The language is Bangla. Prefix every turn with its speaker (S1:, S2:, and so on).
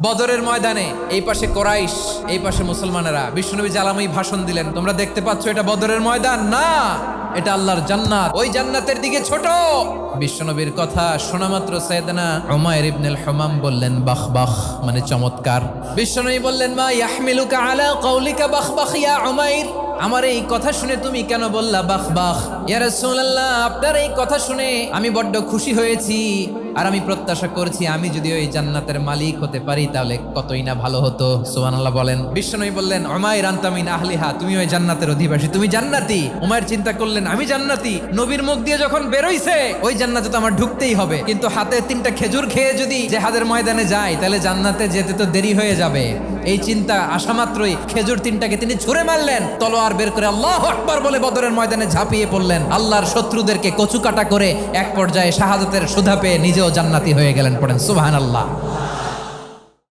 S1: বদরের ময়দানে এই পাশে কোরাইশ, এই পাশে মুসলমানেরা। বিশ্বনবী জালাময়ী ভাষণ দিলেন, তোমরা দেখতে পাচ্ছ এটা বদরের ময়দান না, এটা আল্লাহর জান্নাত, ওই জান্নাতের দিকে ছোট। বিশ্বনবীর কথা শোনা মাত্র সাইয়েদনা উমাইর ইবনুল হুমাম বললেন বাখ বাখ, মানে চমৎকার। বিশ্বনবী বললেন মা ইয়াহমিলুকা আলা কওলিকা বাখ বাখ ইয়া উমাইর, আমার এই কথা শুনে তুমি কেন বললা বাখ বাখ? ইয়া রাসূলুল্লাহ, আপনার এই কথা শুনে আমি বড্ড খুশি হয়েছি, আর আমি প্রত্যাশা করছি আমি যদি ওই জান্নাতের মালিক হতে পারি তাহলে কতই না ভালো হতো। সুবহানাল্লাহ বলেন। বিশ্বনবী বললেন উমাইর আনতা মিন আহলিহা, তুমি ওই জান্নাতের অধিবাসী, তুমি জান্নাতি। উমাইর চিন্তা করলেন আমি জান্নাতি, নবীর মুখ দিয়ে যখন বেরোইছে ওই জান্নাতে তো আমার ঢুকতেই হবে, কিন্তু হাতে 3টা খেজুর খেয়ে যদি জেহাদের ময়দানে যাই তাহলে জান্নাতে যেতে তো দেরি হয়ে যাবে। এই চিন্তা আসা মাত্রই খেজুর 3টাকে তিনি ছুঁড়ে মারলেন, তলোয়ার বের করে আল্লাহু আকবার বলে বদরের ময়দানে ঝাঁপিয়ে পড়লেন। আল্লাহর শত্রুদেরকে কচুকাটা করে এক পর্যায়ে শাহাদাতের সুধা পেয়ে নিজেও জান্নাতি হয়ে গেলেন। পড়েন সুবহানাল্লাহ।